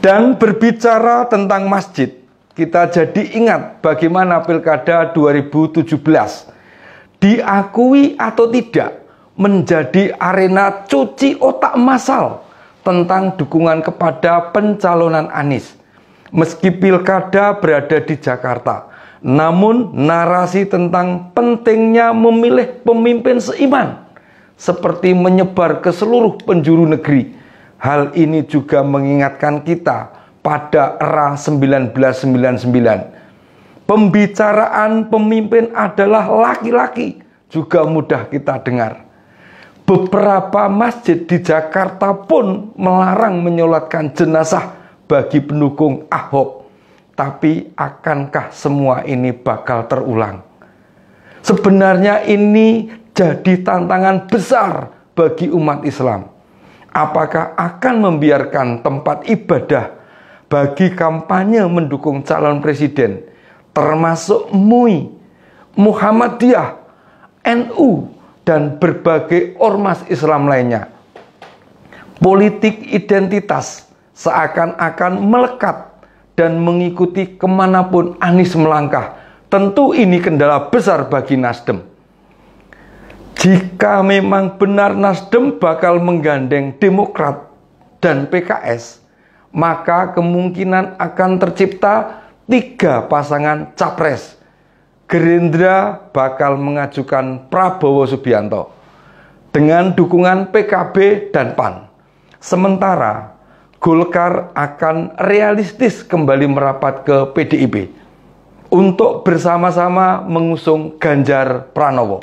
Dan berbicara tentang masjid, kita jadi ingat bagaimana Pilkada 2017 diakui atau tidak menjadi arena cuci otak massal tentang dukungan kepada pencalonan Anies. Meski Pilkada berada di Jakarta, namun narasi tentang pentingnya memilih pemimpin seiman seperti menyebar ke seluruh penjuru negeri. Hal ini juga mengingatkan kita pada era 1999. Pembicaraan pemimpin adalah laki-laki juga mudah kita dengar. Beberapa masjid di Jakarta pun melarang menyolatkan jenazah bagi pendukung Ahok. Tapi akankah semua ini bakal terulang? Sebenarnya ini jadi tantangan besar bagi umat Islam. Apakah akan membiarkan tempat ibadah bagi kampanye mendukung calon presiden, termasuk MUI, Muhammadiyah, NU, dan berbagai ormas Islam lainnya? Politik identitas seakan-akan melekat dan mengikuti kemanapun Anies melangkah. Tentu ini kendala besar bagi Nasdem. Jika memang benar Nasdem bakal menggandeng Demokrat dan PKS, maka kemungkinan akan tercipta 3 pasangan capres. Gerindra bakal mengajukan Prabowo Subianto dengan dukungan PKB dan PAN. Sementara Golkar akan realistis kembali merapat ke PDIP untuk bersama-sama mengusung Ganjar Pranowo.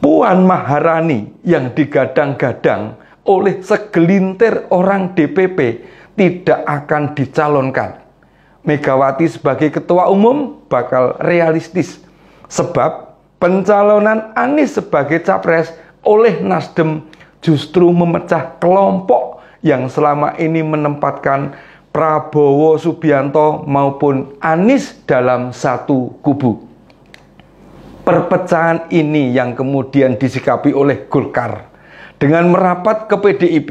Puan Maharani yang digadang-gadang oleh segelintir orang DPP tidak akan dicalonkan. Megawati sebagai ketua umum bakal realistis, sebab pencalonan Anies sebagai capres oleh Nasdem justru memecah kelompok yang selama ini menempatkan Prabowo Subianto maupun Anies dalam satu kubu. Perpecahan ini yang kemudian disikapi oleh Golkar dengan merapat ke PDIP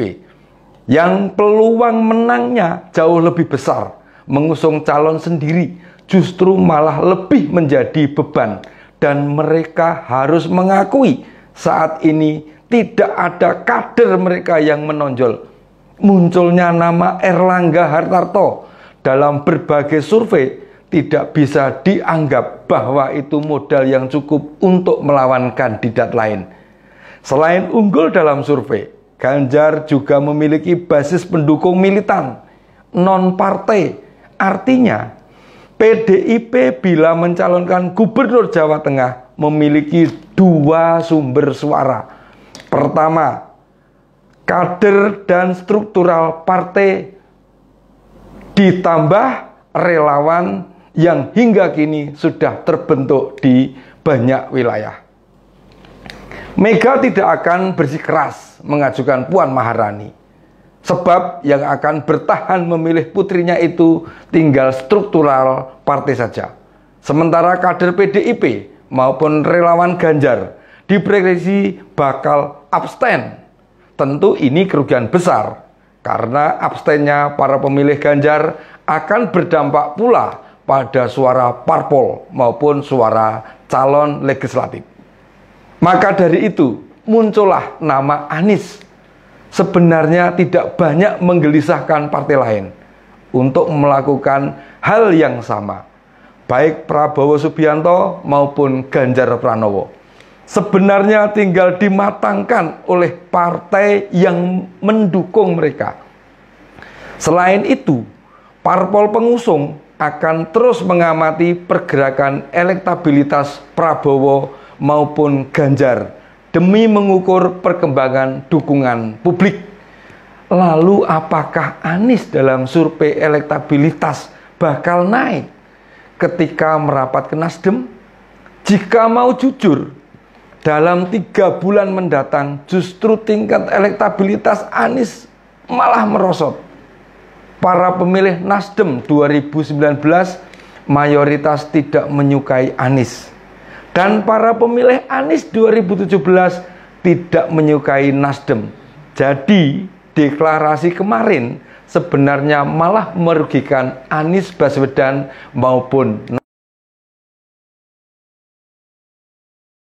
yang peluang menangnya jauh lebih besar. Mengusung calon sendiri justru malah lebih menjadi beban, dan mereka harus mengakui saat ini tidak ada kader mereka yang menonjol. Munculnya nama Erlangga Hartarto dalam berbagai survei tidak bisa dianggap bahwa itu modal yang cukup untuk melawan kandidat lain. Selain unggul dalam survei, Ganjar juga memiliki basis pendukung militan, non-partai. Artinya, PDIP bila mencalonkan Gubernur Jawa Tengah memiliki 2 sumber suara. Pertama, kader dan struktural partai ditambah relawan yang hingga kini sudah terbentuk di banyak wilayah. Mega tidak akan bersikeras mengajukan Puan Maharani, sebab yang akan bertahan memilih putrinya itu tinggal struktural partai saja. Sementara kader PDIP maupun relawan Ganjar diprediksi bakal abstain. Tentu ini kerugian besar, karena abstennya para pemilih Ganjar akan berdampak pula pada suara parpol maupun suara calon legislatif. Maka dari itu muncullah nama Anies. Sebenarnya tidak banyak menggelisahkan partai lain untuk melakukan hal yang sama, baik Prabowo Subianto maupun Ganjar Pranowo. Sebenarnya tinggal dimatangkan oleh partai yang mendukung mereka. Selain itu, parpol pengusung akan terus mengamati pergerakan elektabilitas Prabowo maupun Ganjar demi mengukur perkembangan dukungan publik. Lalu apakah Anies dalam survei elektabilitas bakal naik ketika merapat ke Nasdem? Jika mau jujur, dalam 3 bulan mendatang justru tingkat elektabilitas Anies malah merosot. Para pemilih Nasdem 2019 mayoritas tidak menyukai Anies. Dan para pemilih Anies 2017 tidak menyukai Nasdem. Jadi deklarasi kemarin sebenarnya malah merugikan Anies Baswedan maupun